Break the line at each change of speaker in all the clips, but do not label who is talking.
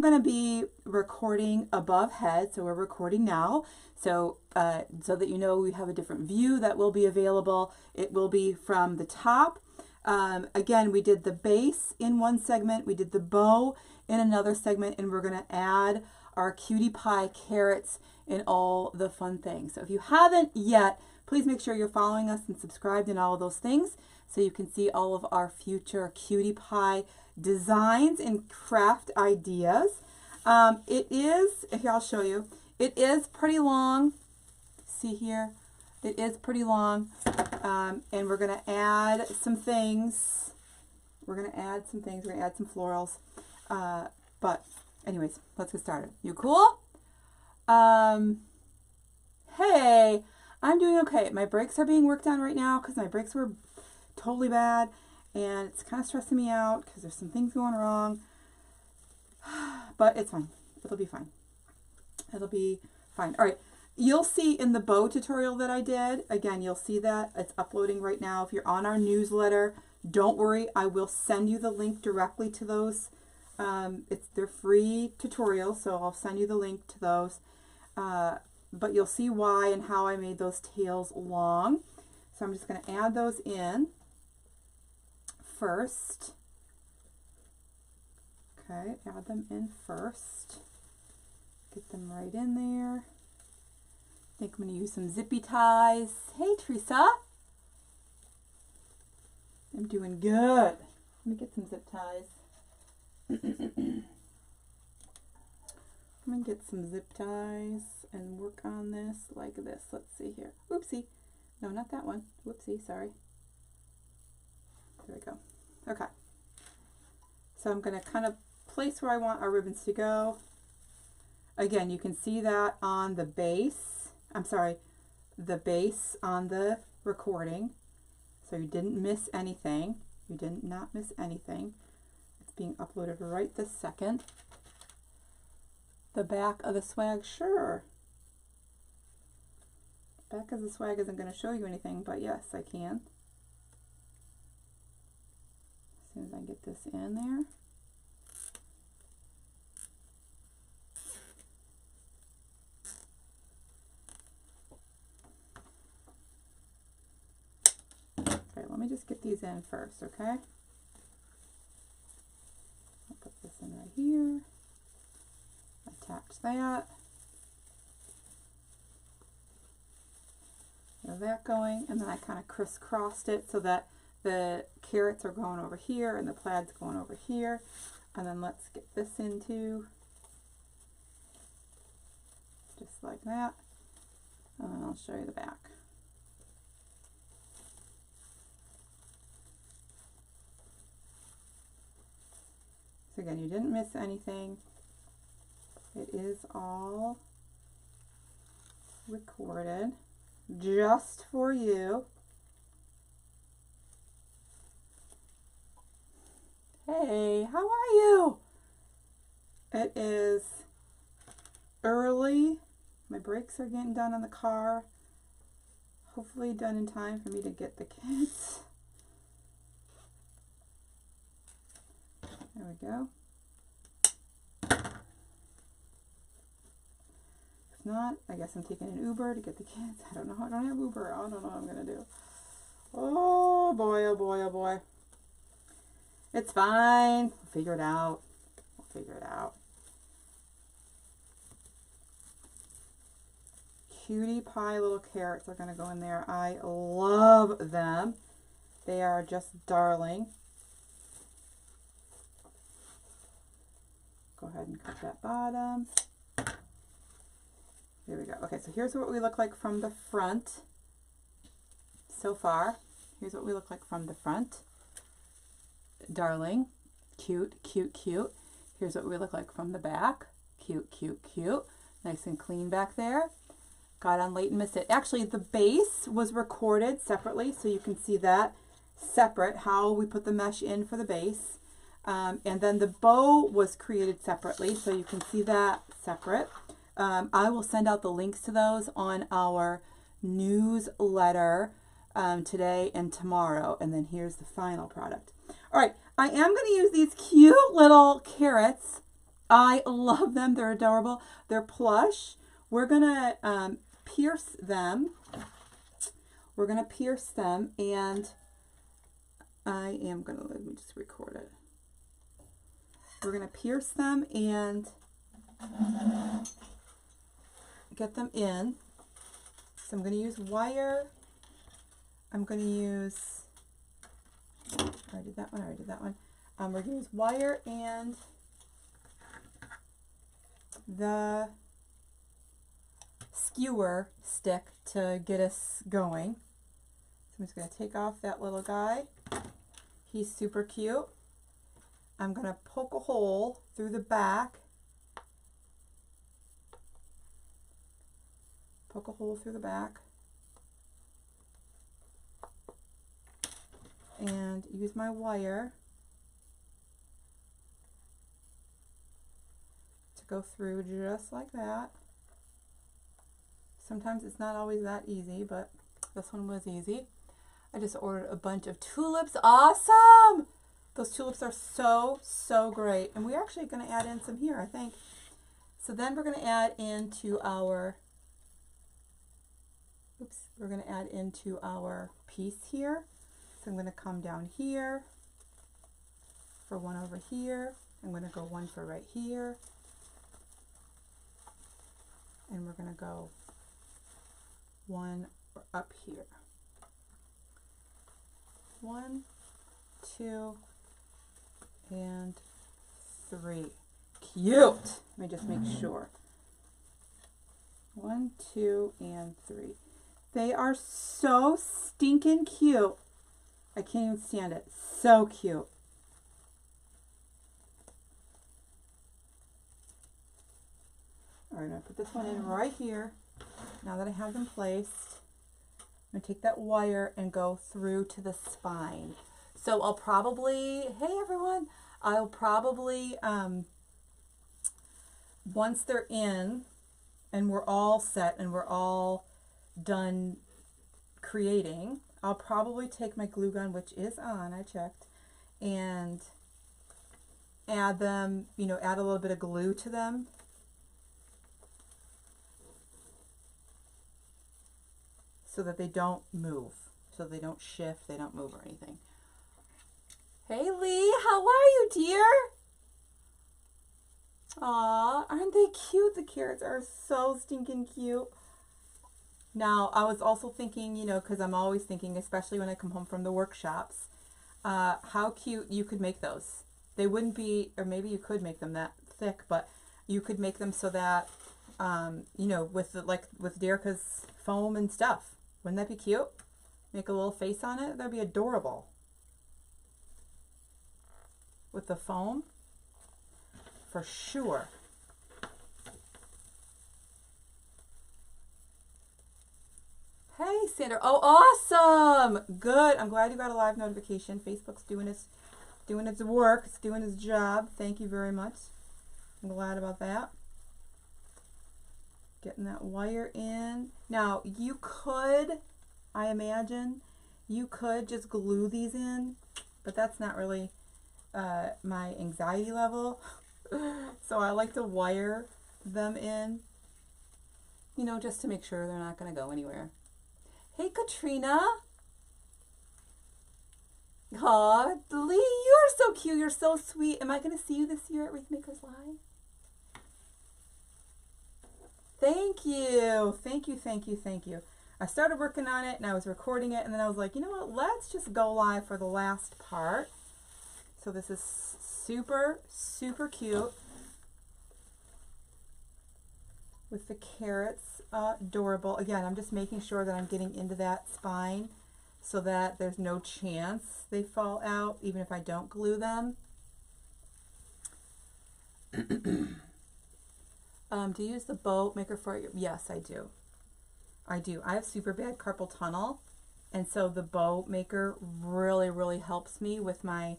going to be recording above head, so we're recording now. So so that you know we have a different view that will be available. It will be from the top. Again, we did the base in one segment, we did the bow in another segment, and we're going to add our cutie pie carrots and all the fun things. So if you haven't yet, please make sure you're following us and subscribed and all of those things so you can see all of our future cutie pie designs and craft ideas. It is, here I'll show you, it is pretty long. See here, it is pretty long, and we're going to add some things. We're going to add some florals. But anyways, let's get started. You cool? Hey, I'm doing okay. My brakes are being worked on right now because my brakes were totally bad, and it's kind of stressing me out because there's some things going wrong. But it's fine. It'll be fine. It'll be fine. All right. You'll see in the bow tutorial that I did, again, you'll see that it's uploading right now. If you're on our newsletter, don't worry. I will send you the link directly to those. They're free tutorials, so I'll send you the link to those. But you'll see why and how I made those tails long. So I'm just going to add those in first. Okay, add them in first. Get them right in there. I think I'm going to use some zippy ties. Hey, Teresa. I'm doing good. Let me get some zip ties. I'm going to get some zip ties and work on this like this. Let's see here. Oopsie. No, not that one. Whoopsie, sorry. There we go. Okay. So I'm going to kind of place where I want our ribbons to go. Again, you can see that on the base. I'm sorry, the base on the recording. So you didn't miss anything. You did not miss anything. It's being uploaded right this second. The back of the swag, sure. Back of the swag isn't going to show you anything, but yes, I can. As soon as I get this in there. Okay, let me just get these in first, okay? I'll put this in right here. Attach that. Get that going, and then I kind of crisscrossed it so that the carrots are going over here and the plaid's going over here. And then let's get this into just like that. And then I'll show you the back. So again, you didn't miss anything. It is all recorded just for you. Hey, how are you? It is early. My brakes are getting done on the car. Hopefully done in time for me to get the kids. There we go. If not, I guess I'm taking an Uber to get the kids. I don't know. I don't have Uber. I don't know what I'm going to do. Oh boy, oh boy, oh boy. It's fine. We'll figure it out. We'll figure it out. Cutie pie little carrots are going to go in there. I love them. They are just darling. Go ahead and cut that bottom. There we go. Okay, so here's what we look like from the front so far. Here's what we look like from the front. Darling. Cute, cute, cute. Here's what we look like from the back. Cute, cute, cute. Nice and clean back there. Got on late and missed it. Actually, the base was recorded separately, so you can see that separate, how we put the mesh in for the base. And then the bow was created separately, so you can see that separate. I will send out the links to those on our newsletter today and tomorrow. And then here's the final product. All right, I am going to use these cute little carrots I love them. They're adorable. They're plush. We're going to pierce them. We're going to pierce them, and I am going to, let me just record it. We're going to pierce them and get them in. So I'm going to use wire. I'm going to use, I already did that one, I already did that one. We're going to use wire and the skewer stick to get us going. So I'm just going to take off that little guy. He's super cute. I'm going to poke a hole through the back. Poke a hole through the back. And use my wire to go through just like that. Sometimes it's not always that easy, but this one was easy. I just ordered a bunch of tulips. Awesome! Those tulips are so great. And we're actually going to add in some here, I think. So then we're going to add into our, we're going to add into our piece here. So I'm going to come down here for one over here. I'm going to go one for right here. And we're going to go one up here. 1, 2, and 3. Cute. Let me just make sure. 1, 2, and 3. They are so stinking cute. I can't even stand it. So cute. All right, I'm going to put this one in right here. Now that I have them placed, I'm going to take that wire and go through to the spine. So I'll probably, hey everyone, I'll probably, once they're in and we're all set and we're all done creating, I'll probably take my glue gun, which is on, I checked, and add them, you know, add a little bit of glue to them. So that they don't move, so they don't shift, they don't move or anything. Hey Lee, how are you, dear? Aw, aren't they cute? The carrots are so stinking cute. Now, I was also thinking, you know, because I'm always thinking, especially when I come home from the workshops, how cute you could make those. They wouldn't be, or maybe you could make them that thick, but you could make them so that, you know, with the, like with Derica's foam and stuff. Wouldn't that be cute? Make a little face on it. That'd be adorable. With the foam, for sure. Hey, Sandra. Oh, awesome. Good. I'm glad you got a live notification. Facebook's doing its work. It's doing its job. Thank you very much. I'm glad about that. Getting that wire in. Now, you could, I imagine, you could just glue these in, but that's not really my anxiety level. So I like to wire them in, you know, just to make sure they're not going to go anywhere. Hey, Katrina. Aw, Lee, you're so cute. You're so sweet. Am I going to see you this year at Wreath Makers Live? Thank you. Thank you, thank you, thank you. I started working on it and I was recording it and then I was like, you know what, let's just go live for the last part. So this is super cute with the carrots. Adorable. Again, I'm just making sure that I'm getting into that spine so that there's no chance they fall out even if I don't glue them. Do you use the boat maker for it? Yes, I do. I do. I have super bad carpal tunnel, and so the bow maker really helps me with my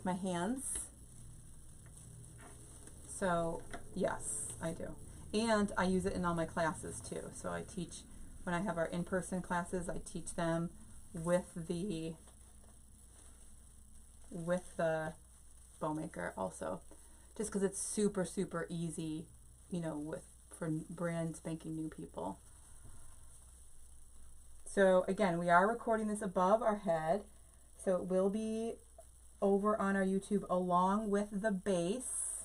hands. So yes, I do. And I use it in all my classes too. So I teach, when I have our in-person classes, I teach them with the bow maker also, just because it's super, super easy, you know, for brand spanking new people. So again, we are recording this above our head, so it will be over on our YouTube along with the base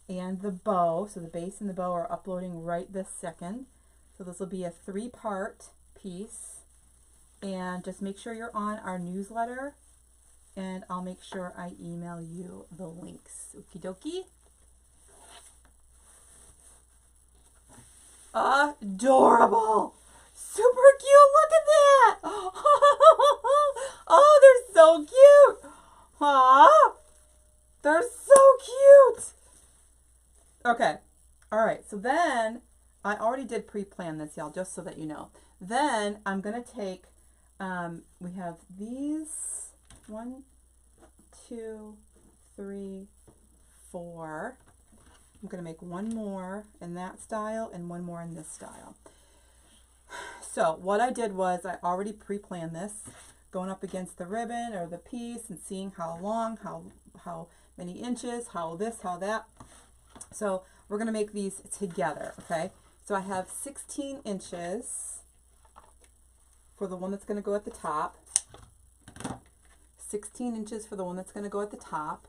and the bow. So the base and the bow are uploading right this second. So this will be a 3-part piece. And just make sure you're on our newsletter, and I'll make sure I email you the links. Okie dokie. Adorable! Super cute, look at that! Oh, they're so cute! Aw, they're so cute! Okay, alright, so then, I already did pre-plan this, y'all, just so that you know. Then, I'm going to take, we have these, 1, 2, 3, 4. I'm going to make one more in that style and one more in this style. So what I did was I already pre-planned this, going up against the ribbon or the piece and seeing how long, how many inches, how this, how that. So we're going to make these together, okay? So I have 16 inches for the one that's going to go at the top, 16 inches for the one that's going to go at the top.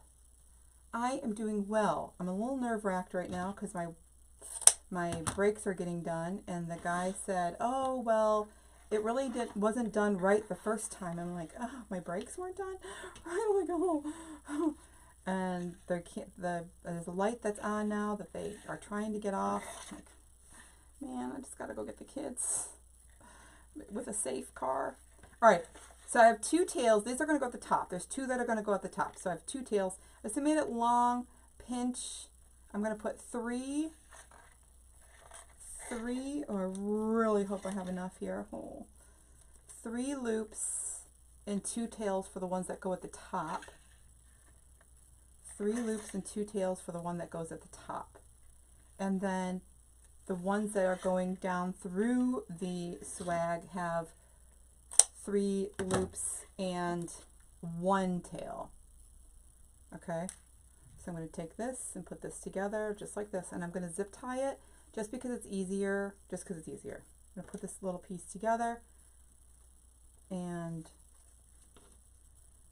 I am doing well. I'm a little nerve-wracked right now because my brakes are getting done, and the guy said, oh, well, it really wasn't done right the first time. I'm like, oh, my brakes weren't done? I'm like, oh. And there's a light that's on now that they are trying to get off. I'm like, man, I just got to go get the kids with a safe car. All right, so I have 2 tails. These are going to go at the top. There's 2 that are going to go at the top. So I have 2 tails. I just made it long, pinch. I'm going to put 3, or I really hope I have enough here. 3 loops and 2 tails for the ones that go at the top. 3 loops and 2 tails for the one that goes at the top. And then the ones that are going down through the swag have 3 loops and 1 tail. Okay, so I'm going to take this and put this together just like this, and I'm going to zip tie it just because it's easier. I'm going to put this little piece together, and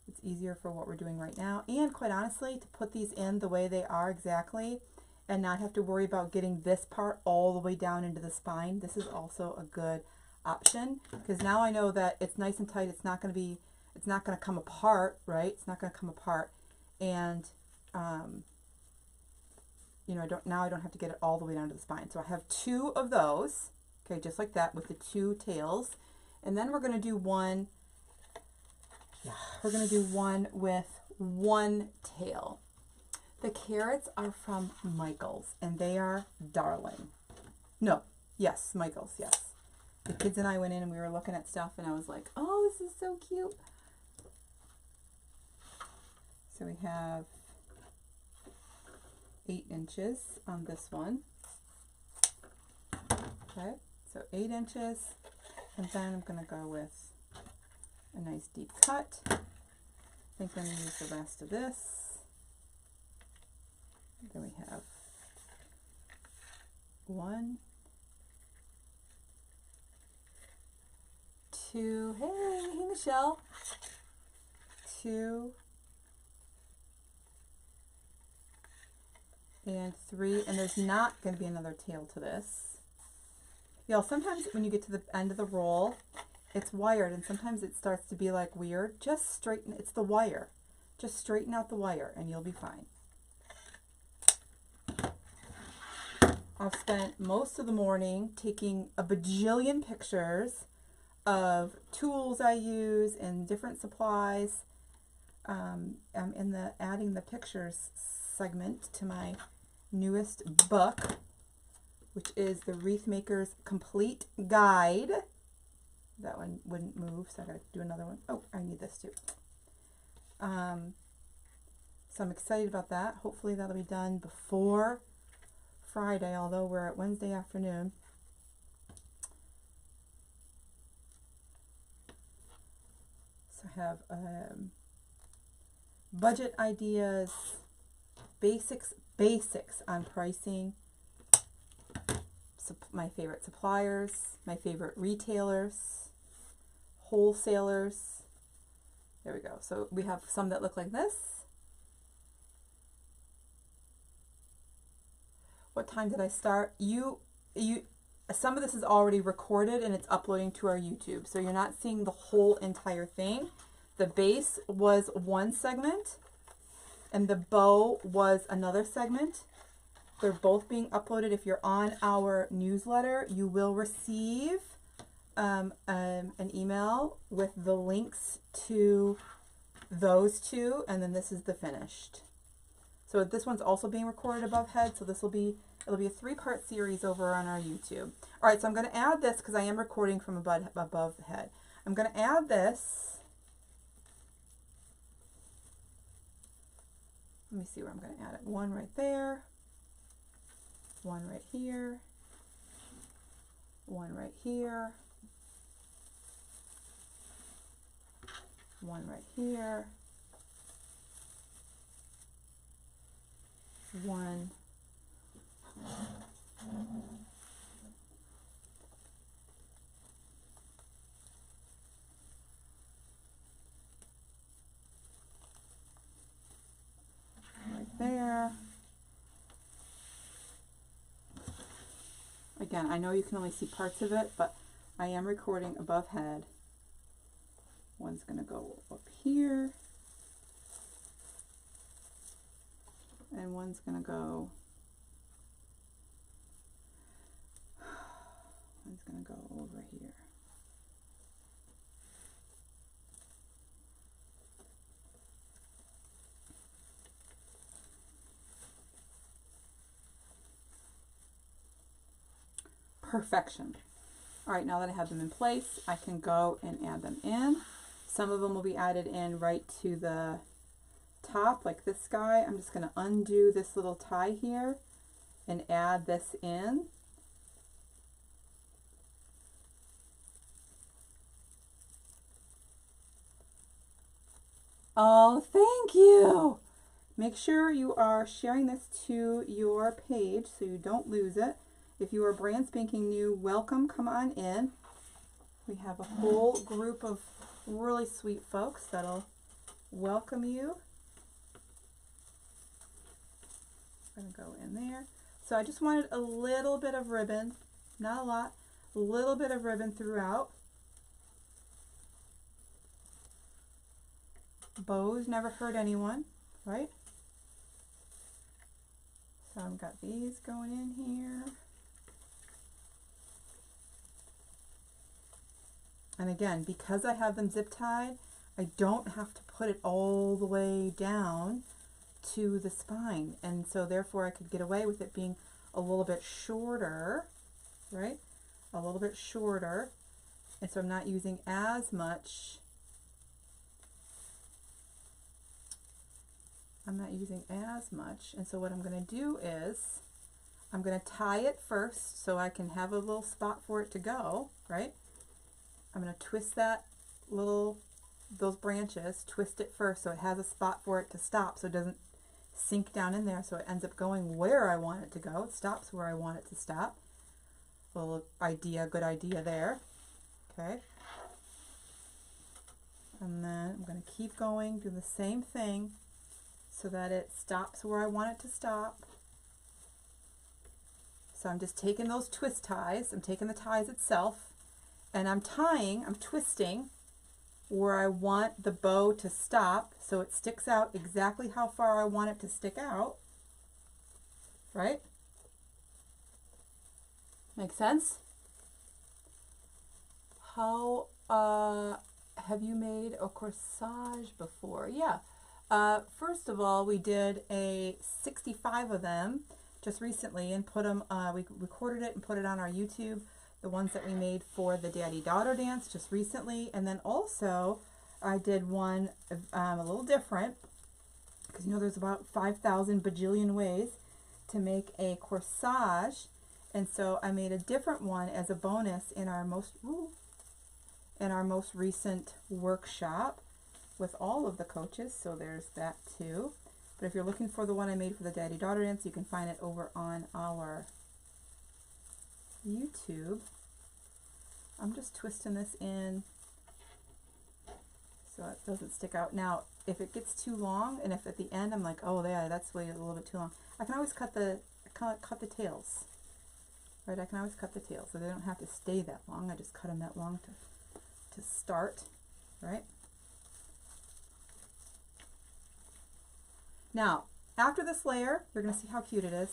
it's easier for what we're doing right now. And quite honestly, to put these in the way they are exactly and not have to worry about getting this part all the way down into the spine, this is also a good option, because now I know that it's nice and tight. It's not going to come apart, right? It's not going to come apart. And you know, I don't have to get it all the way down to the spine. So I have 2 of those, okay, just like that, with the 2 tails. And then we're going to do one. We're going to do one with 1 tail. The carrots are from Michael's, and they are darling. No, yes, Michael's, yes. The kids and I went in and we were looking at stuff, and I was like, oh, this is so cute. So we have 8 inches on this one. Okay, so 8 inches, and then I'm going to go with a nice deep cut. I think I'm going to use the rest of this. Then we have 1, 2, hey Michelle, 2, and 3, and there's not going to be another tail to this. Y'all, sometimes when you get to the end of the roll, it's wired, and sometimes it starts to be like weird. Just straighten, it's the wire. Just straighten out the wire and you'll be fine. I've spent most of the morning taking a bajillion pictures of tools I use and different supplies. I'm in the adding the pictures segment to my newest book, which is the Wreath Maker's Complete Guide. That one wouldn't move, so I gotta do another one. Oh, I need this too. So I'm excited about that. Hopefully that'll be done before Friday, although we're at Wednesday afternoon. So I have budget ideas, basics on pricing, my favorite suppliers, my favorite retailers, wholesalers. There we go. So we have some that look like this. What time did I start? Some of this is already recorded and it's uploading to our YouTube. So you're not seeing the whole entire thing. The base was one segment and the bow was another segment. They're both being uploaded. If you're on our newsletter, you will receive an email with the links to those two, and then this is the finished. So this one's also being recorded above head, so it'll be a 3-part series over on our YouTube. All right, so I'm going to add this because I am recording from above head. I'm going to add this. Let me see where I'm going to add it. One right there. One right here, one right here, one right here, one, right there. Again, I know you can only see parts of it, but I am recording above head. One's going to go up here, and one's going to go, over here. Perfection. All right, now that I have them in place, I can go and add them in. Some of them will be added in right to the top, like this guy. I'm just going to undo this little tie here and add this in. Oh, thank you. Make sure you are sharing this to your page so you don't lose it. If you are brand spanking new, welcome, come on in. We have a whole group of really sweet folks that'll welcome you. I'm gonna go in there. So I just wanted a little bit of ribbon, not a lot, a little bit of ribbon throughout. Bows never hurt anyone, right? So I've got these going in here. And again, because I have them zip tied, I don't have to put it all the way down to the spine. And so therefore I could get away with it being a little bit shorter, right? A little bit shorter. And so I'm not using as much. And so what I'm going to do is I'm going to tie it first so I can have a little spot for it to go, right? I'm going to twist those branches, twist it first so it has a spot for it to stop so it doesn't sink down in there, so it ends up going where I want it to go. It stops where I want it to stop. Little idea, good idea there. Okay. And then I'm going to keep going, do the same thing so that it stops where I want it to stop. So I'm just taking those twist ties, I'm taking the ties itself, and I'm twisting where I want the bow to stop so it sticks out exactly how far I want it to stick out, right? Make sense? How, have you made a corsage before? Yeah. First of all, we did a 65 of them just recently and put them, we recorded it and put it on our YouTube, the ones that we made for the daddy-daughter dance just recently. And then also I did one a little different because you know there's about 5,000 bajillion ways to make a corsage. And so I made a different one as a bonus in our most recent workshop. with all of the coaches, so there's that too. But if you're looking for the one I made for the daddy-daughter dance, you can find it over on our YouTube. I'm just twisting this in so it doesn't stick out. Now, if it gets too long, and if at the end I'm like, oh yeah, that's way a little bit too long, I can always cut the tails. Right, I can always cut the tails, so they don't have to stay that long. I just cut them that long to start, right? Now, after this layer, you're going to see how cute it is.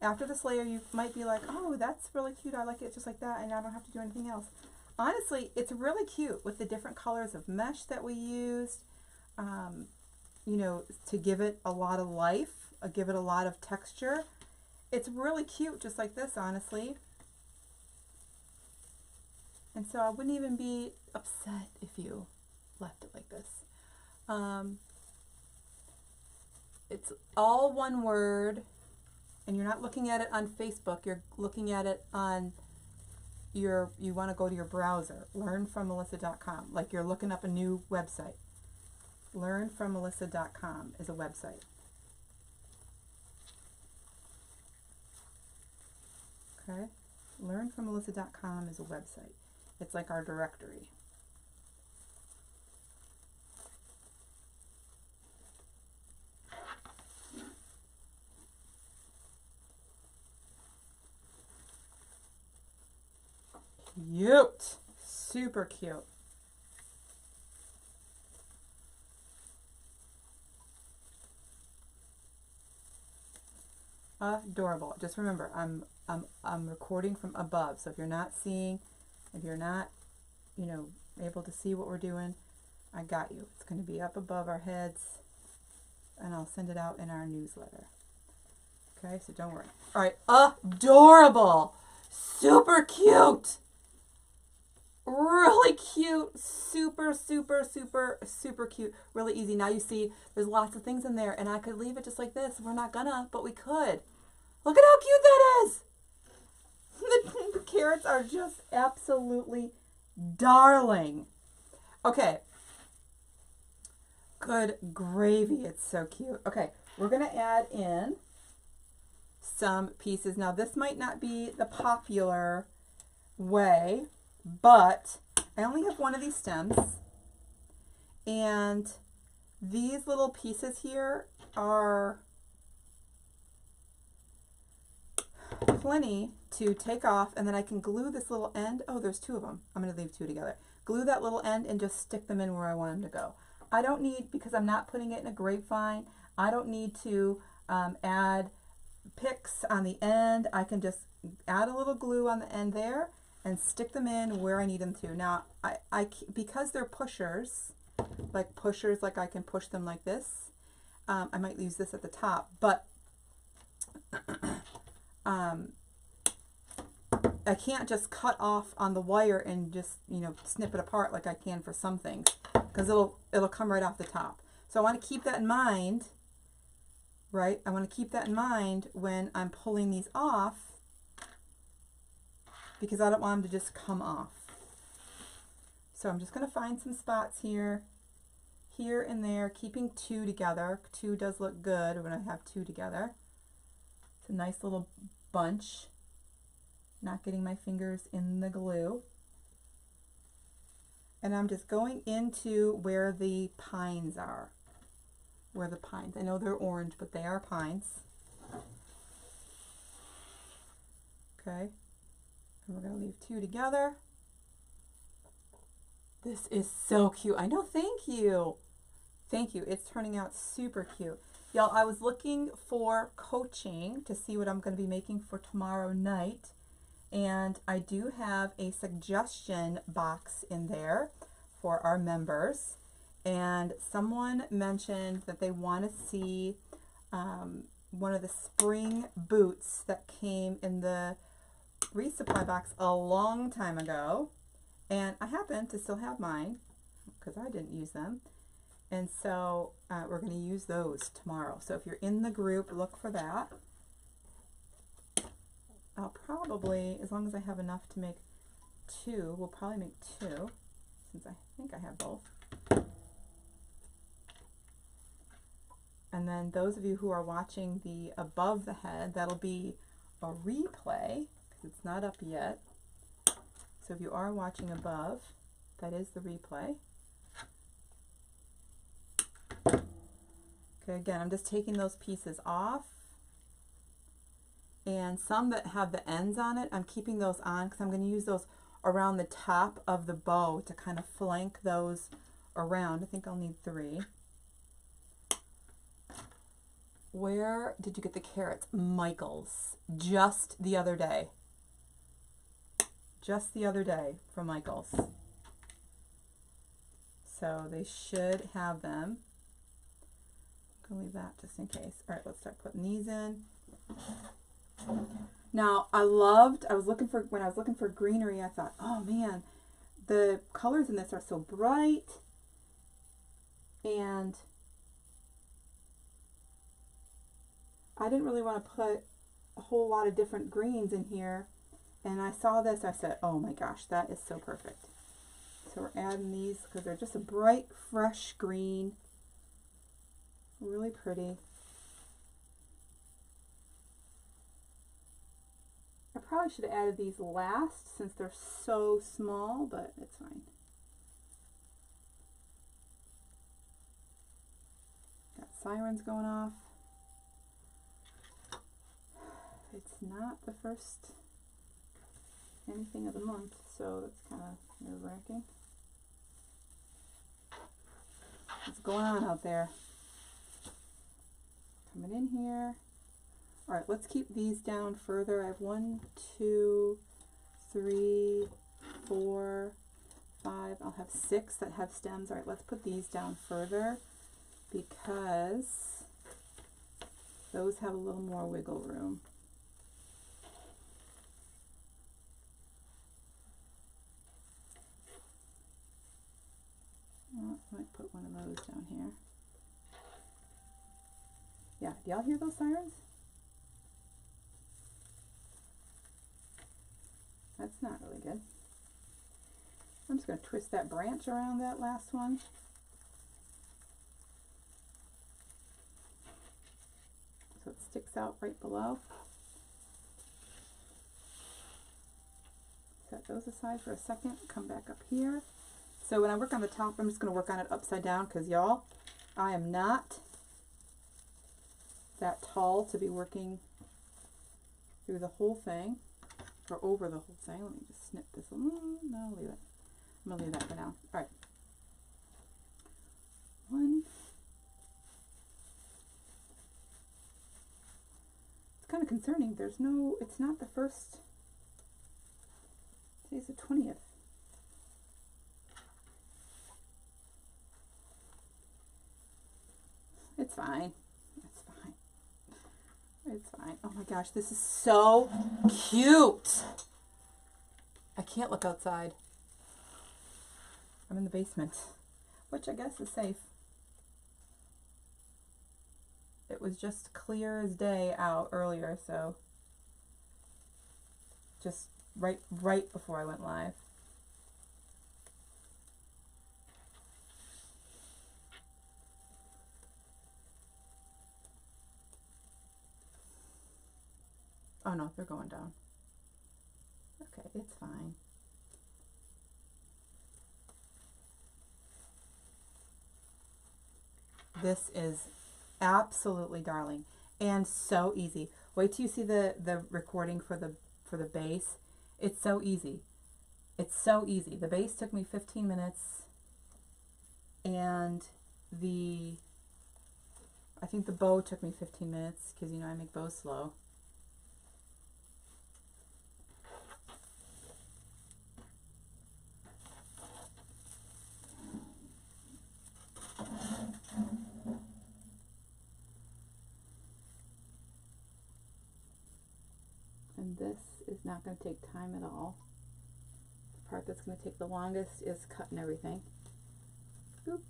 After this layer, you might be like, oh, that's really cute. I like it just like that, and I don't have to do anything else. Honestly, it's really cute with the different colors of mesh that we used, you know, to give it a lot of life, give it a lot of texture. It's really cute just like this, honestly. And so I wouldn't even be upset if you left it like this. It's all one word, and you're not looking at it on Facebook. You're looking at it on you want to go to your browser, learnfrommelissa.com, like you're looking up a new website. Learnfrommelissa.com is a website. Okay, learnfrommelissa.com is a website. It's like our directory. Cute, super cute. Adorable. Just remember, I'm recording from above, so if you're not, you know, able to see what we're doing, I got you. It's going to be up above our heads, and I'll send it out in our newsletter. Okay, so don't worry. All right, adorable, super cute, really cute, super, super, super, super cute, really easy. Now you see there's lots of things in there, and I could leave it just like this. We're not gonna, but we could. Look at how cute that is. The carrots are just absolutely darling. Okay. Good gravy. It's so cute. Okay, we're going to add in some pieces. Now, this might not be the popular way, but I only have one of these stems. And these little pieces here are plenty to take off, and then I can glue this little end. Oh, there's two of them. I'm going to leave two together. Glue that little end and just stick them in where I want them to go. I don't need, because I'm not putting it in a grapevine, I don't need to add picks on the end. I can just add a little glue on the end there and stick them in where I need them to. Now, because they're pushers, like I can push them like this. I might use this at the top, but I can't just cut off on the wire and just, you know, snip it apart like I can for some things, because it'll come right off the top. So I want to keep that in mind, right? I want to keep that in mind when I'm pulling these off, because I don't want them to just come off. So I'm just going to find some spots here and there, keeping two together. Two does look good when I have two together. It's a nice little bunch. Not getting my fingers in the glue. And I'm just going into where the pines are. Where the pines, I know they're orange, but they are pines. Okay, and we're going to leave two together. This is so cute. I know, thank you. Thank you. It's turning out super cute. Y'all, I was looking for coaching to see what I'm going to be making for tomorrow night. And I do have a suggestion box in there for our members. And someone mentioned that they want to see one of the spring boots that came in the resupply box a long time ago. And I happen to still have mine because I didn't use them. And so we're going to use those tomorrow. So if you're in the group, look for that. I'll probably, as long as I have enough to make two, we'll probably make two, since I think I have both. And then those of you who are watching the above the head, that'll be a replay because it's not up yet. So if you are watching above, that is the replay. Okay, again, I'm just taking those pieces off. And some that have the ends on it, I'm keeping those on because I'm going to use those around the top of the bow to kind of flank those around. I think I'll need 3. Where did you get the carrots? Michael's. Just the other day. Just the other day from Michael's. So they should have them. I'm going to leave that just in case. All right, let's start putting these in. Now, when I was looking for greenery, I thought, oh man, the colors in this are so bright. And I didn't really want to put a whole lot of different greens in here. And I saw this, I said, oh my gosh, that is so perfect. So we're adding these because they're just a bright, fresh green. Really pretty. I probably should have added these last since they're so small, but it's fine. Got sirens going off. It's not the first anything of the month, so that's kind of nerve-wracking. What's going on out there? Coming in here. All right, let's keep these down further. I have 1, 2, 3, 4, 5. I'll have 6 that have stems. All right, let's put these down further because those have a little more wiggle room. Oh, I might put one of those down here. Yeah, do y'all hear those sirens? That's not really good. I'm just going to twist that branch around that last one. So it sticks out right below. Set those aside for a second. Come back up here. So when I work on the top, I'm just going to work on it upside down because y'all, I am not that tall to be working through the whole thing. Or over the whole thing. Let me just snip this. No, I'll leave it. I'm going to leave that for now. All right. 1. It's kind of concerning. There's no, it's not the first. Today's the 20th. It's fine. It's fine. It's fine. Oh my gosh, this is so cute. I can't look outside. I'm in the basement, which I guess is safe. It was just clear as day out earlier, so just right before I went live. Oh no, they're going down. Okay, it's fine. This is absolutely darling and so easy. Wait till you see the recording for the base. It's so easy. It's so easy. The base took me 15 minutes and I think the bow took me 15 minutes because, you know, I make bows slow. And this is not going to take time at all. The part that's going to take the longest is cutting everything. Boop.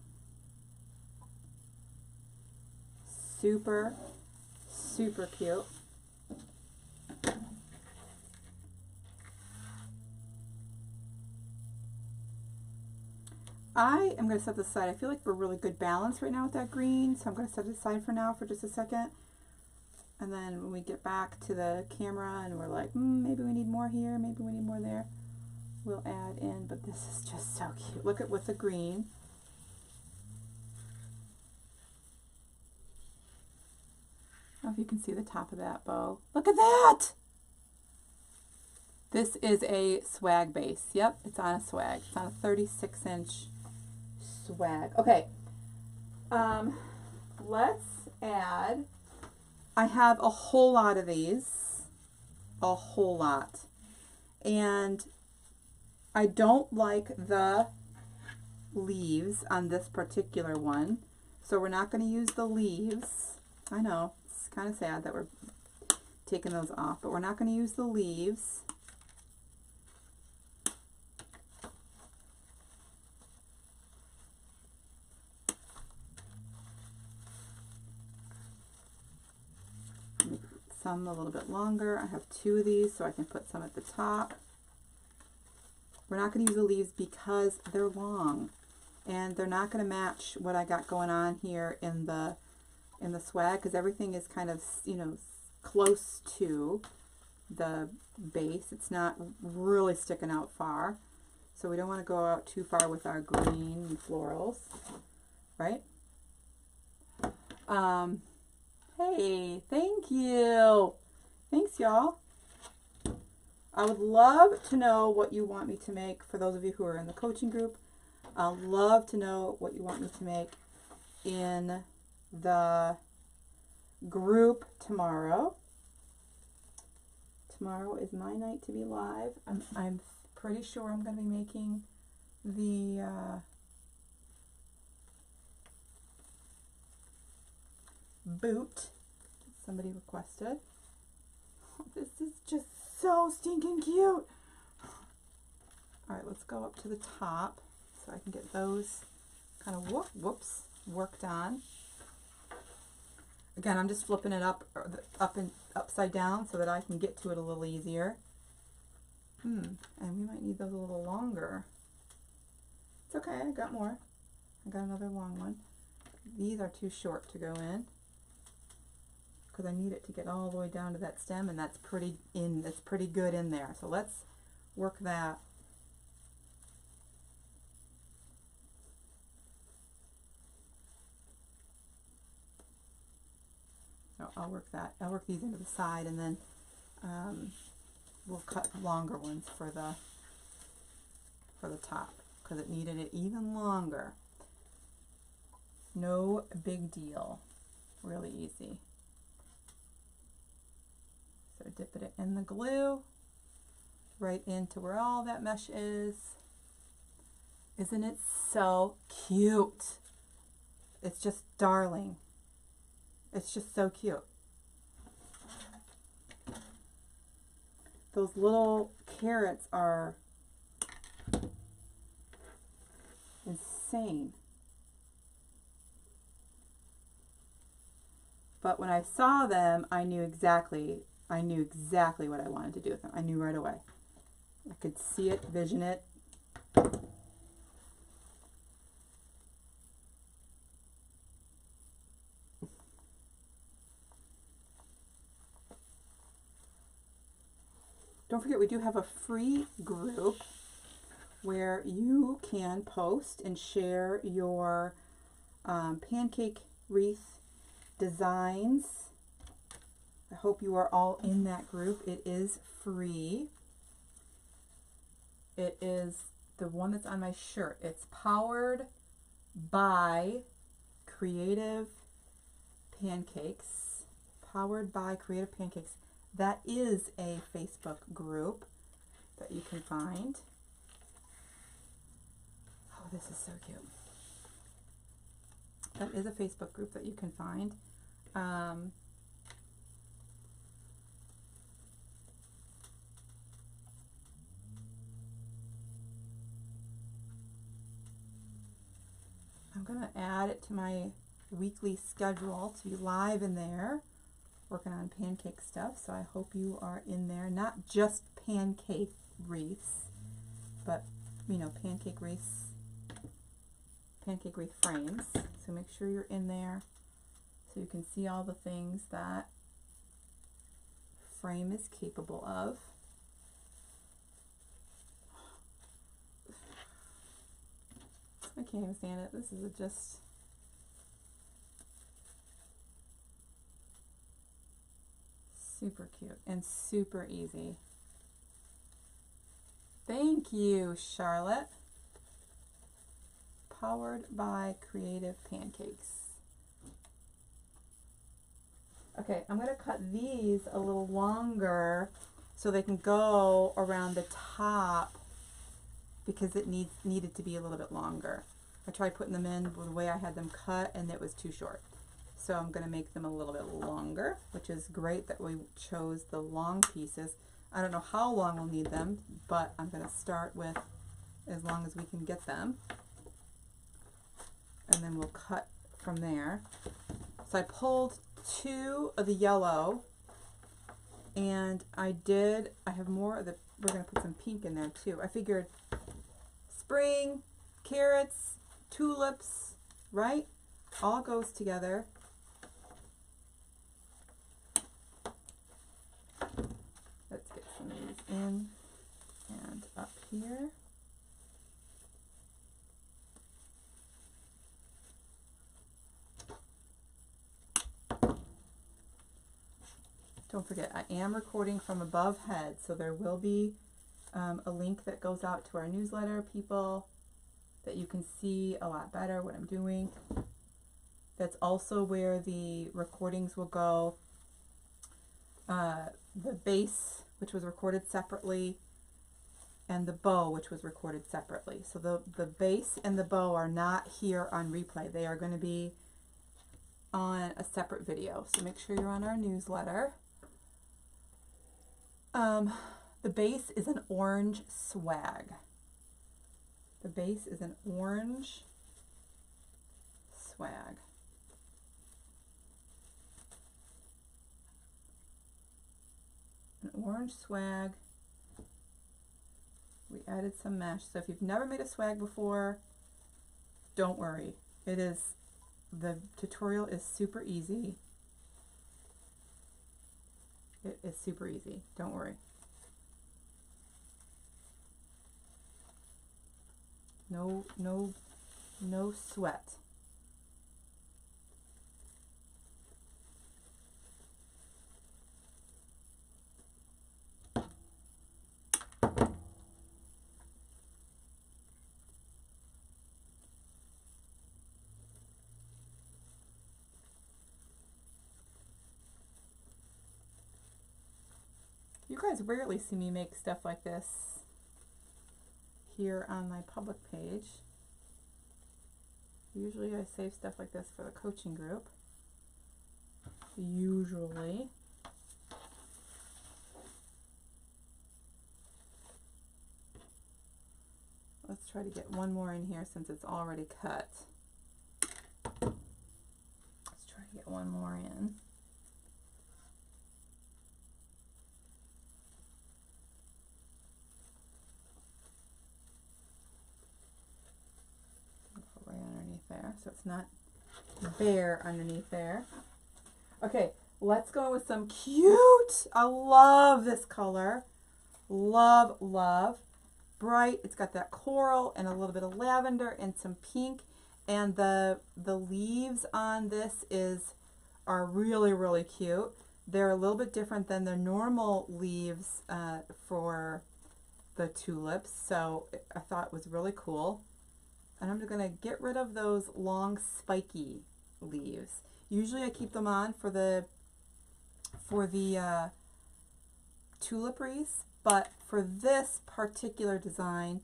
Super, super cute. I am going to set this aside. I feel like we're really good balance right now with that green, so I'm going to set it aside for now for just a second. And then when we get back to the camera and we're like, maybe we need more here, maybe we need more there, we'll add in. But this is just so cute. Look at with the green. I don't know if you can see the top of that bow. Look at that! This is a swag base. Yep, it's on a swag. It's on a 36-inch swag. Okay, let's add, I have a whole lot of these, a whole lot, and I don't like the leaves on this particular one, so we're not going to use the leaves. I know, it's kind of sad that we're taking those off, but we're not going to use the leaves. Some a little bit longer. I have 2 of these, so I can put some at the top. We're not going to use the leaves because they're long, and they're not going to match what I got going on here in the swag, because everything is kind of, you know, close to the base. It's not really sticking out far, so we don't want to go out too far with our green florals, right? Hey, thank you. Thanks, y'all. I would love to know what you want me to make for those of you who are in the coaching group. I'd love to know what you want me to make in the group tomorrow. Tomorrow is my night to be live. I'm pretty sure I'm going to be making the boot somebody requested. Oh, this is just so stinking cute. All right, let's go up to the top so I can get those kind of worked on. Again, I'm just flipping it up and upside down so that I can get to it a little easier. And we might need those a little longer. It's okay, I got more. I got another long one. These are too short to go in, because I need it to get all the way down to that stem, and that's pretty good in there. So let's work that. So I'll work that. I'll work these into the side, and then we'll cut longer ones for the top, because it needed it even longer. No big deal. Really easy. So dip it in the glue right into where all that mesh is. Isn't it so cute? It's just darling. It's just so cute. Those little carrots are insane. But when I saw them, I knew exactly what I wanted to do with them. I knew right away. I could see it, vision it. Don't forget, we do have a free group where you can post and share your pancake wreath designs. I hope you are all in that group. It is free. It is the one that's on my shirt. It's powered by Creative Pancakes. Powered by Creative Pancakes. That is a Facebook group that you can find. Oh, this is so cute. That is a Facebook group that you can find. I'm going to add it to my weekly schedule to be live in there, working on pancake stuff. So I hope you are in there, not just pancake wreaths, but, you know, pancake wreaths Pancake Wreath frames. So make sure you're in there so you can see all the things that frame is capable of. I can't even stand it. This is just super cute and super easy. Thank you, Charlotte. Powered by Creative Pancakes. Okay, I'm going to cut these a little longer so they can go around the top because it needed to be a little bit longer. I tried putting them in the way I had them cut and it was too short. So I'm going to make them a little bit longer, which is great that we chose the long pieces. I don't know how long we'll need them, but I'm going to start with as long as we can get them. And then we'll cut from there. So I pulled 2 of the yellow, and I have more of the, we're going to put some pink in there too. I figured spring, carrots, tulips, right? All goes together. Let's get some of these in and up here. Don't forget, I am recording from above head, so there will be a link that goes out to our newsletter, people, that you can see a lot better what I'm doing. That's also where the recordings will go. The base, which was recorded separately, and the bow, which was recorded separately. So the base and the bow are not here on replay. They are going to be on a separate video. So make sure you're on our newsletter. The base is an orange swag. The base is an orange swag. An orange swag. We added some mesh. So if you've never made a swag before, don't worry. The tutorial is super easy. It is super easy. Don't worry. No sweat. You guys rarely see me make stuff like this here on my public page. Usually I save stuff like this for the coaching group. Usually. Let's try to get one more in here since it's already cut. Let's try to get one more in. Right underneath there, so it's not bare underneath there. Okay, let's go with some cute, I love this color. Love, love. Bright, it's got that coral and a little bit of lavender and some pink, and the leaves on this are really, really cute. They're a little bit different than the normal leaves for the tulips, so I thought it was really cool. And I'm going to get rid of those long spiky leaves. Usually I keep them on for the tulip wreaths, but for this particular design,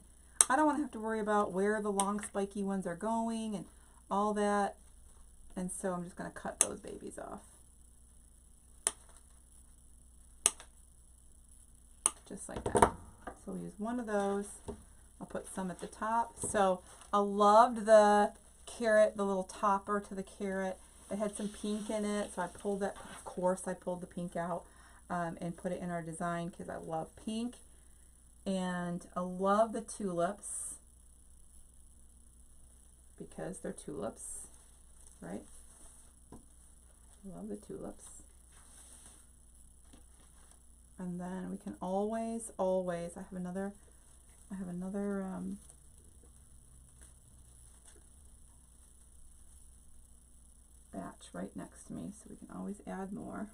I don't want to have to worry about where the long spiky ones are going and all that. And so I'm just going to cut those babies off. Just like that. So we'll use one of those. I'll put some at the top. So I loved the carrot, the little topper to the carrot. It had some pink in it, so I pulled that. Of course, I pulled the pink out and put it in our design because I love pink. And I love the tulips. because they're tulips, right? Love the tulips. And then we can always, I have another batch right next to me, so we can always add more.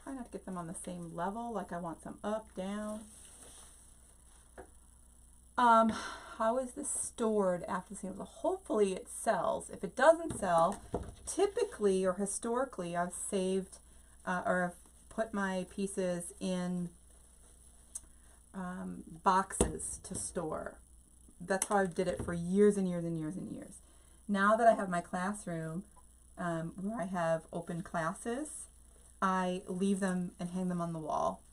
Try not to get them on the same level, like I want some up, down. How is this stored after the season? Hopefully it sells. If it doesn't sell, typically or historically I've saved or I've put my pieces in boxes to store. That's how I did it for years and years and years and years. Now that I have my classroom where I have open classes, I leave them and hang them on the wall,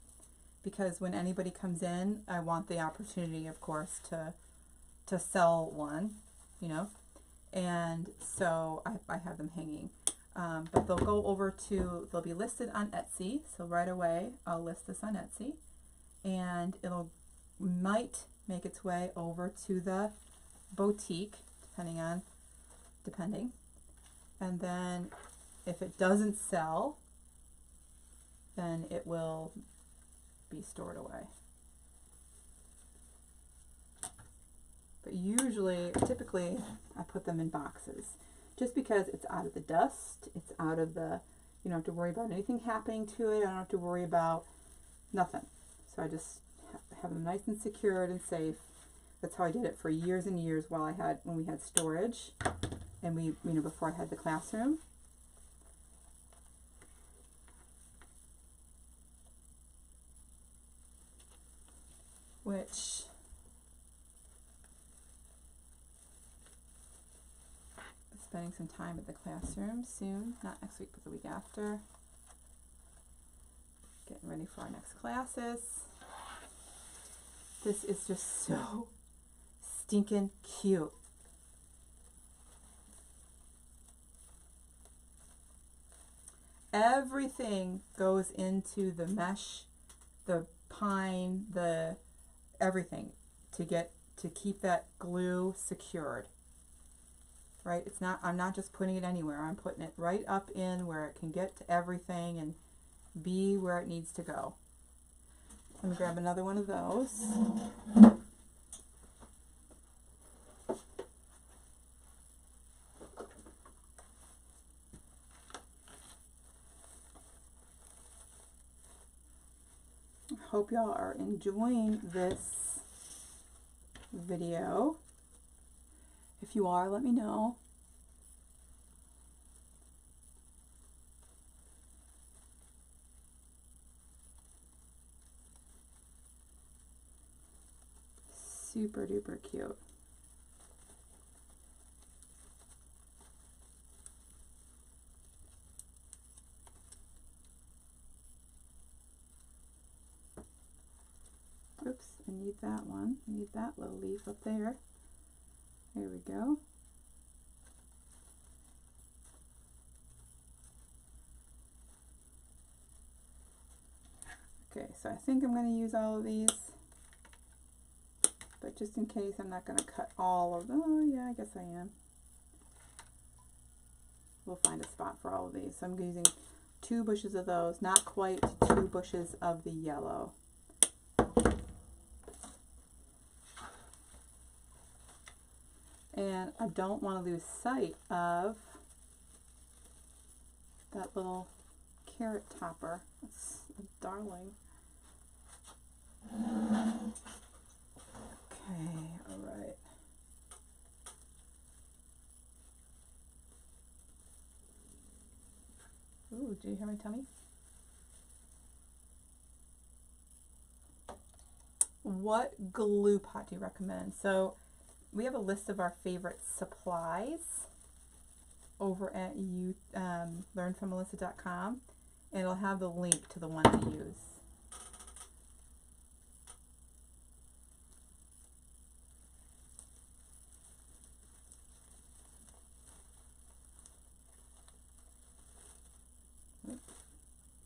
because when anybody comes in, I want the opportunity, of course, to sell one, you know, and so I have them hanging. But they'll go over to, they'll be listed on Etsy, so right away I'll list this on Etsy, and it'll might make its way over to the boutique, depending, and then if it doesn't sell, then it will be stored away. But usually, typically, I put them in boxes, just because it's out of the dust, it's out of the, you don't have to worry about anything happening to it, I don't have to worry about nothing. So I just have them nice and secured and safe. That's how I did it for years and years when we had storage, and before I had the classroom. Which spending some time at the classroom soon, not next week, but the week after. Getting ready for our next classes. This is just so stinkin' cute. Everything goes into the mesh, the pine, the everything to keep that glue secured. Right? It's not, I'm not just putting it anywhere. I'm putting it right up in where it can get to everything and be where it needs to go. Let me grab another one of those. I hope y'all are enjoying this video. If you are, let me know. Super duper cute. Oops, I need that one. I need that little leaf up there. There we go. Okay, so I think I'm going to use all of these, but just in case, I'm not going to cut all of them. Oh yeah, I guess I am. We'll find a spot for all of these. So I'm using 2 bushes of those, not quite 2 bushes of the yellow. And I don't want to lose sight of that little carrot topper. That's a darling. Okay, all right. Ooh, do you hear my tummy? What glue pot do you recommend? So we have a list of our favorite supplies over at learnfrommelissa.com, and it'll have the link to the one I use.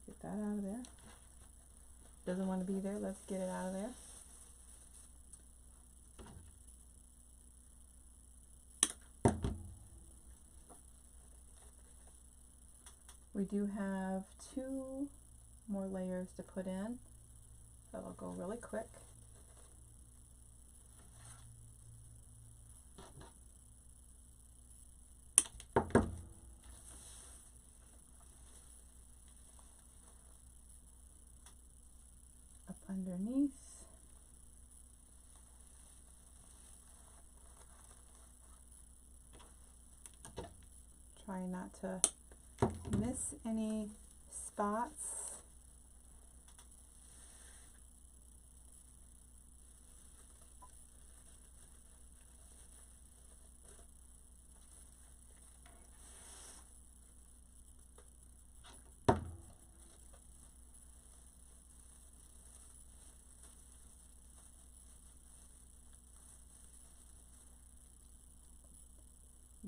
Get that out of there. Doesn't want to be there. Let's get it out of there. we do have 2 more layers to put in. That'll go really quick. Up underneath. Try not to miss any spots.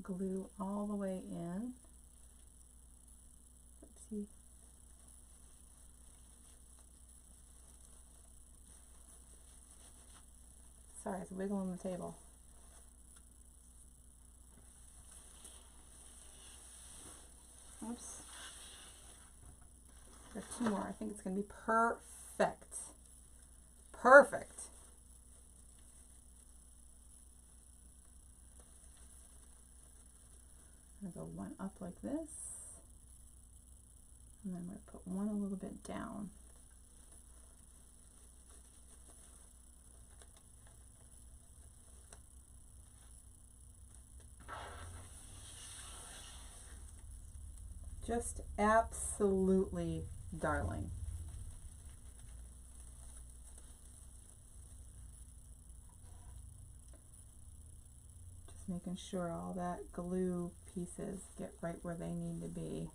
Glue all the way in. Oopsie. Sorry, it's wiggling the table. Oops. There's 2 more. I think it's going to be perfect. Perfect. I'm going to go 1 up like this, and then I'm going to put 1 a little bit down. Just absolutely darling. Making sure all that glue pieces get right where they need to be.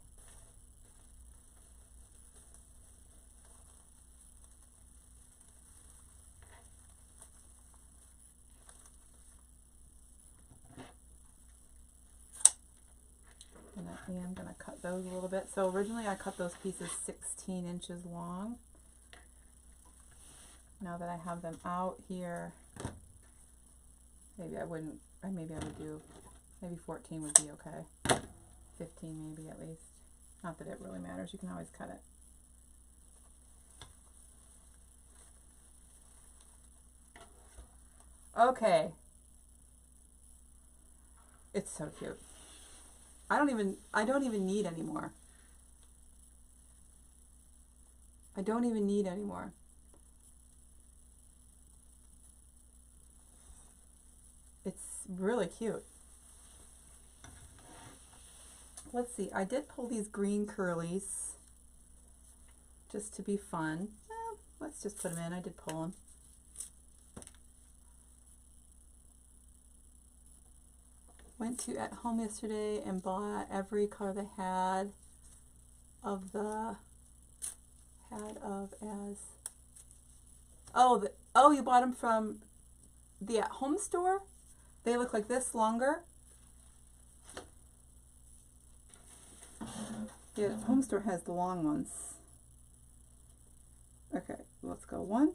And I am going to cut those a little bit. So originally I cut those pieces 16 inches long. Now that I have them out here, maybe I would do, maybe 14 would be okay. 15 maybe at least. Not that it really matters, you can always cut it. Okay. It's so cute. I don't even need any more. I don't even need any more. It's really cute. Let's see, I did pull these green curlies just to be fun. Let's just put them in. I did pull them. Went to At Home yesterday and bought every color they had of you bought them from the At Home store? They look like this, longer. Yeah, the Home store has the long ones. Okay, let's go 1.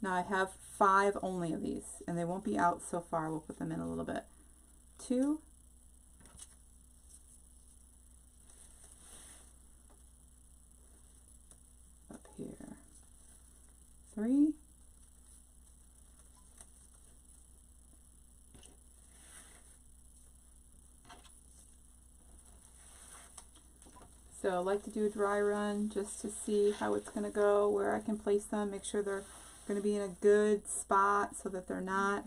Now I have 5 only of these, and they won't be out so far. We'll put them in a little bit. 2. Up here. 3. So I like to do a dry run just to see how it's going to go, where I can place them, make sure they're going to be in a good spot so that they're not,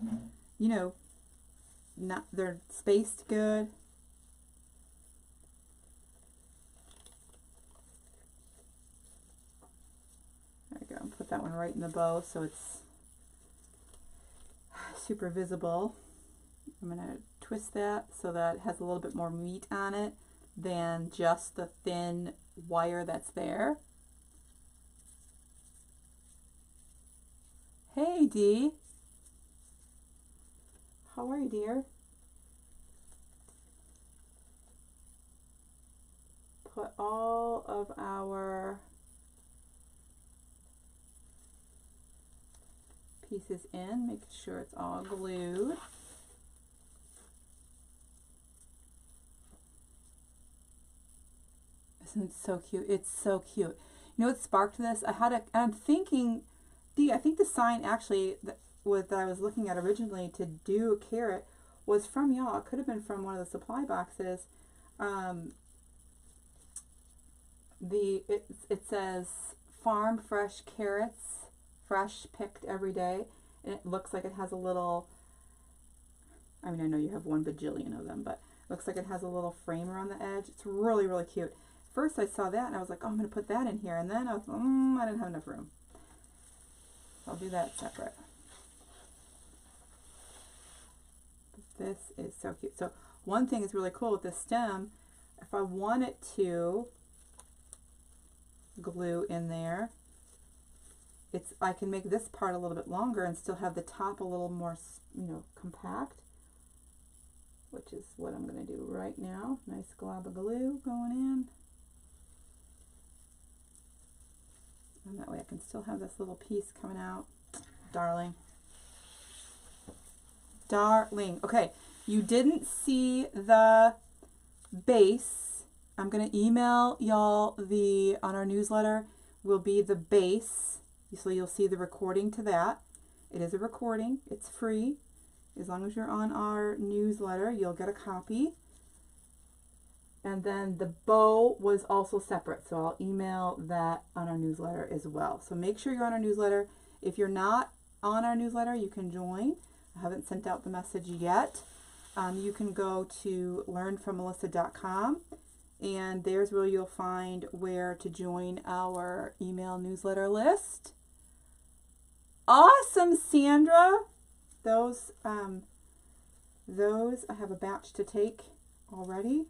you know, they're spaced good. There we go. Put that one right in the bow so it's super visible. I'm going to twist that so that it has a little bit more meat on it than just the thin wire that's there. Hey Dee, how are you, dear? Put all of our pieces in, make sure it's all glued. Isn't it so cute? It's so cute. You know what sparked this? I'm thinking, I think the sign actually that I was looking at originally to do a carrot was from y'all. It could have been from one of the supply boxes. It says farm fresh carrots, fresh picked every day, and it looks like it has a little, I mean, I know you have 1 bajillion of them, but it looks like it has a little framer on the edge. It's really, really cute. First I saw that and I was like, oh, I'm going to put that in here, and then I was I didn't have enough room. I'll do that separate. This is so cute. So one thing is really cool with this stem, if I wanted to glue in there, I can make this part a little bit longer and still have the top a little more, you know, compact, which is what I'm going to do right now. Nice glob of glue going in. And that way I can still have this little piece coming out. Darling. Darling. Okay, you didn't see the base. I'm going to email y'all on our newsletter will be the base. So you'll see the recording to that. It is a recording. It's free. As long as you're on our newsletter, you'll get a copy. And then the bow was also separate, so I'll email that on our newsletter as well. So make sure you're on our newsletter. If you're not on our newsletter, you can join. I haven't sent out the message yet. You can go to learnfrommelissa.com, and there's where you'll find where to join our email newsletter list. Awesome, Sandra. Those I have a batch to take already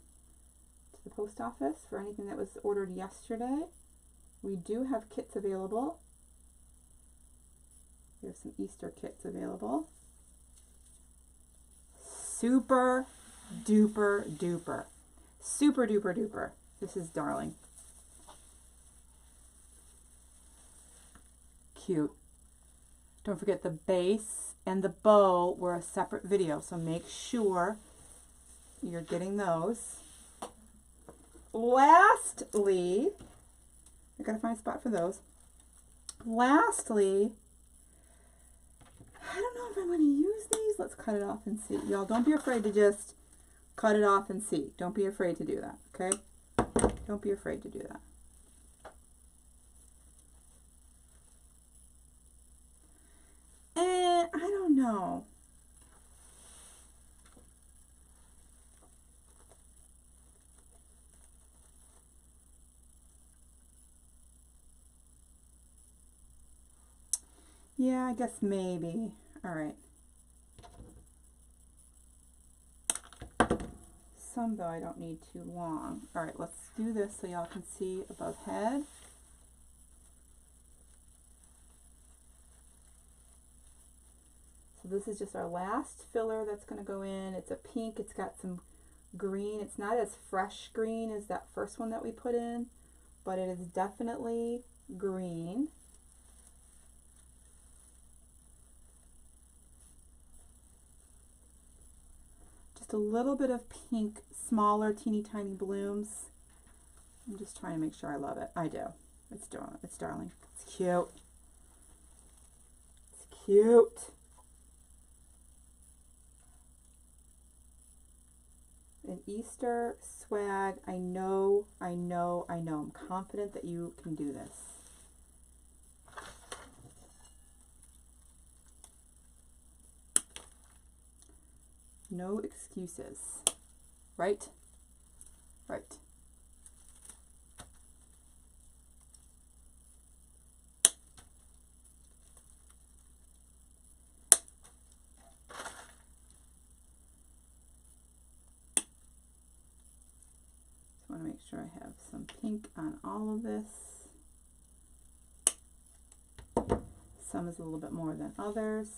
to the post office for anything that was ordered yesterday. We do have kits available. We have some Easter kits available. Super duper duper. Super duper duper. This is darling. Cute. Don't forget the base and the bow were a separate video, so make sure you're getting those. Lastly, I gotta find a spot for those. Lastly, I don't know if I'm going to use these. Let's cut it off and see. Y'all, don't be afraid to just cut it off and see. Don't be afraid to do that, okay? Don't be afraid to do that. And I don't know. Yeah, I guess maybe. All right. Some, though, I don't need too long. All right, let's do this so y'all can see above head. So this is just our last filler that's going to go in. It's a pink. It's got some green. It's not as fresh green as that first one that we put in, but it is definitely green. Just a little bit of pink, smaller, teeny tiny blooms. I'm just trying to make sure I love it. I do. It's darling. It's darling. It's cute. It's cute. An Easter swag. I know. I'm confident that you can do this. No excuses. Right? Right. I want to make sure I have some pink on all of this. Some is a little bit more than others.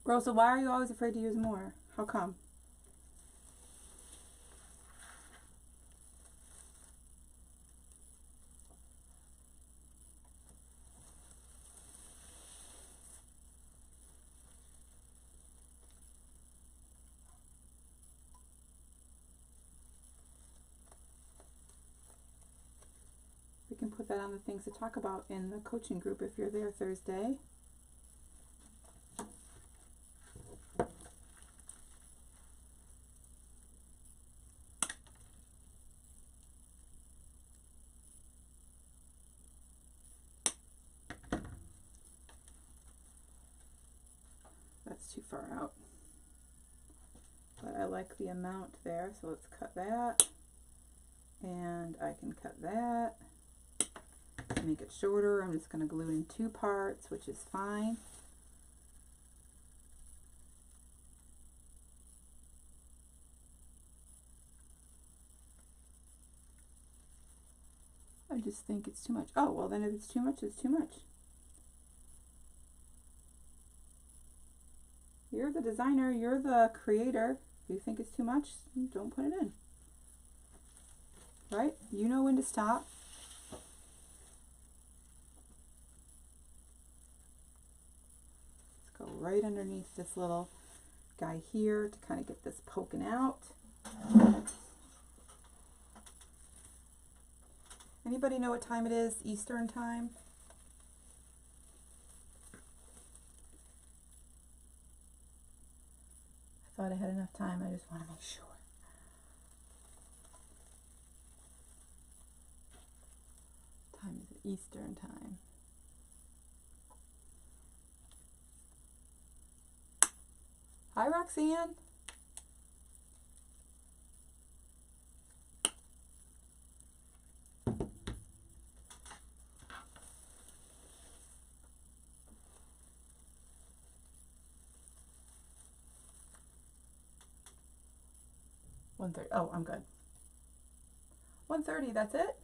Rosa, why are you always afraid to use more? How come? We can put that on the things to talk about in the coaching group if you're there Thursday. That's too far out. But I like the amount there, so let's cut that. And I can cut that. To make it shorter, I'm just going to glue it in 2 parts, which is fine. I just think it's too much. Oh, well then if it's too much, it's too much. You're the designer, you're the creator. If you think it's too much, don't put it in. Right? You know when to stop. Let's go right underneath this little guy here to kind of get this poking out. Anybody know what time it is? Eastern time? I thought I had enough time. I just want to make sure. Time is it? Eastern time. Hi, Roxanne. Oh, I'm good. 1:30, that's it?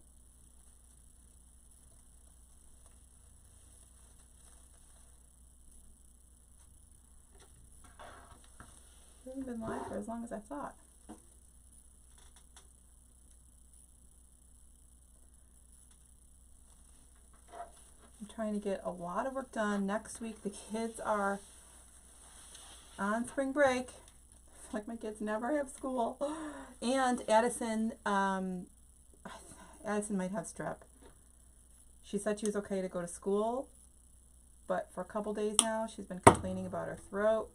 We haven't been live for as long as I thought. I'm trying to get a lot of work done. Next week the kids are on spring break. I feel like my kids never have school. And Addison, Addison might have strep. She said she was okay to go to school, but for a couple days now she's been complaining about her throat.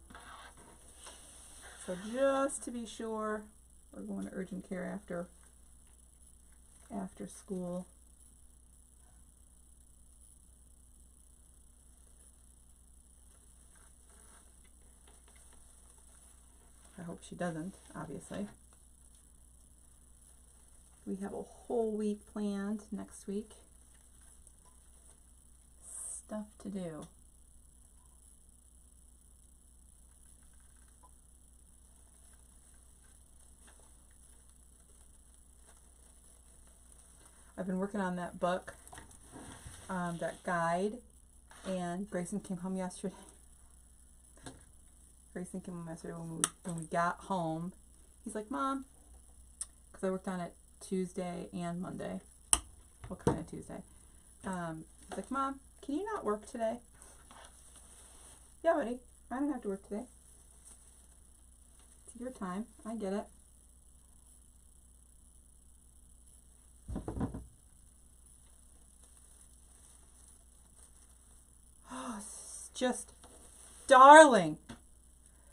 So just to be sure, we're going to urgent care after school. I hope she doesn't, obviously. We have a whole week planned next week. Stuff to do. I've been working on that book, that guide, and Grayson came home yesterday. Grayson came home yesterday when we got home. He's like, Mom, because I worked on it Tuesday and Monday. Well, kind of Tuesday. He's like, Mom, can you not work today? Yeah, buddy, I don't have to work today. It's your time. I get it. Oh, it's just darling.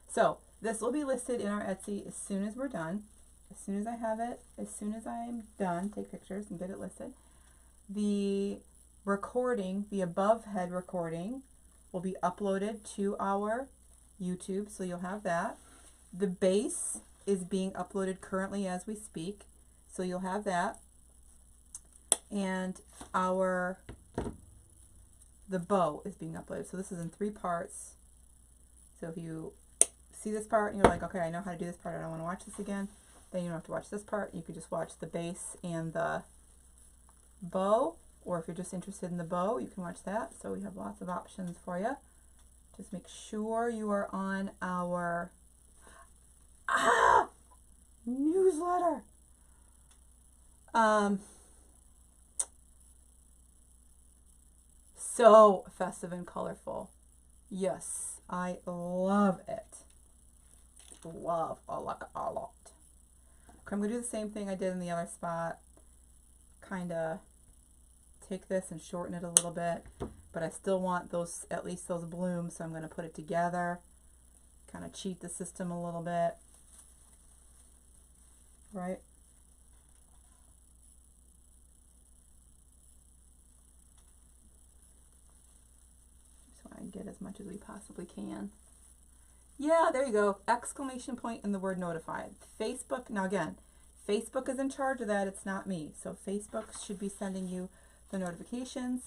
So this will be listed in our Etsy as soon as we're done. As soon as I have it, as soon as I'm done, take pictures and get it listed. The recording, the above head recording, will be uploaded to our YouTube, so you'll have that. The base is being uploaded currently as we speak, so you'll have that. And the bow is being uploaded. So this is in 3 parts. So if you see this part and you're like, okay, I know how to do this part, I don't want to watch this again, then you don't have to watch this part. You could just watch the base and the bow, or if you're just interested in the bow, you can watch that. So we have lots of options for you Just make sure you are on our newsletter. So festive and colorful. Yes, I love it. Love a lot. Okay, I'm going to do the same thing I did in the other spot. Kind of take this and shorten it a little bit, but I still want those, at least those blooms, so I'm going to put it together. Kind of cheat the system a little bit. Right? Just want to get as much as we possibly can. Yeah, there you go. Exclamation point and the word notified. Facebook, now again, Facebook is in charge of that. It's not me. So Facebook should be sending you the notifications.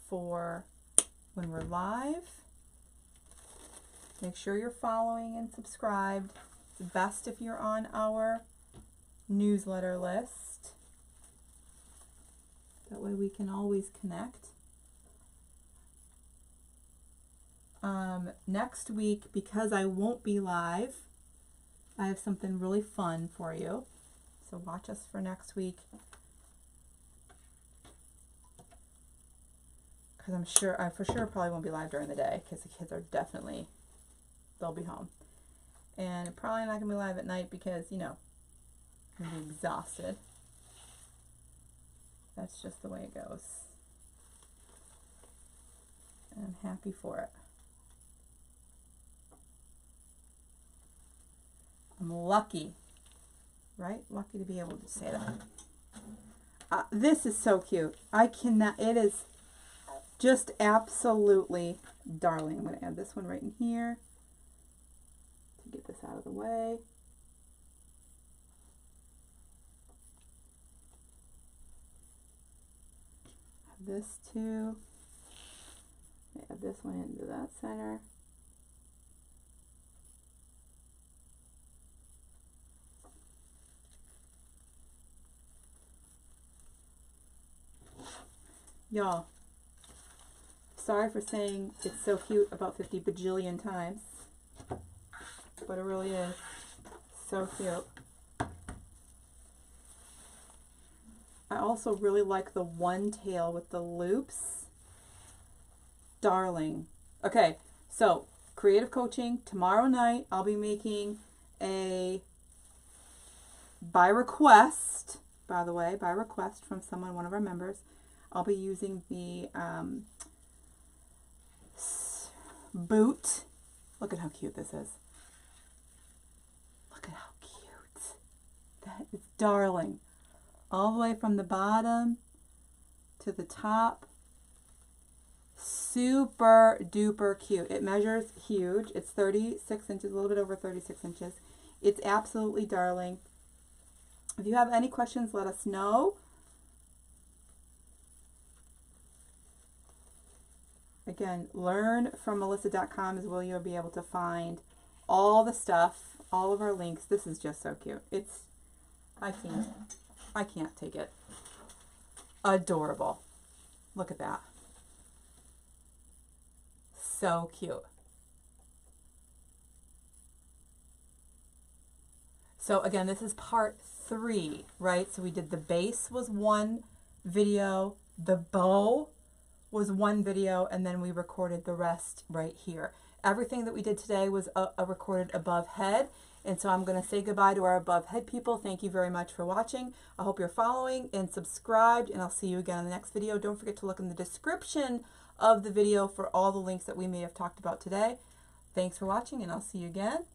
For when we're live. Make sure you're following and subscribed. It's best if you're on our newsletter list. That way we can always connect. Next week, because I won't be live, I have something really fun for you. So watch us for next week. Because I'm sure, I for sure probably won't be live during the day because the kids are definitely, they'll be home. And probably not going to be live at night because, you know, I'm going to be exhausted. That's just the way it goes. And I'm happy for it. I'm lucky, right? Lucky to be able to say that. This is so cute. I cannot, it is just absolutely darling. I'm going to add this one right in here to get this out of the way. Add this too. Add this one into that center. Y'all, sorry for saying it's so cute about 50 bajillion times, but it really is so cute. I also really like the one tail with the loops. Darling. Okay, so creative coaching tomorrow night. I'll be making a, by request, by the way, by request from someone, one of our members, I'll be using the boot. Look at how cute this is. Look at how cute. That is darling. All the way from the bottom to the top. Super duper cute. It measures huge. It's 36 inches, a little bit over 36 inches. It's absolutely darling. If you have any questions, let us know. Again, learnfrommelissa.com is where you'll be able to find all the stuff, all of our links. This is just so cute. It's, I can't take it. Adorable. Look at that. So cute. So again, this is part 3, right? So we did the base was one video, the bow was one video, and then we recorded the rest right here. Everything that we did today was recorded above head. And so I'm going to say goodbye to our above head people. Thank you very much for watching. I hope you're following and subscribed, and I'll see you again in the next video. Don't forget to look in the description of the video for all the links that we may have talked about today. Thanks for watching, and I'll see you again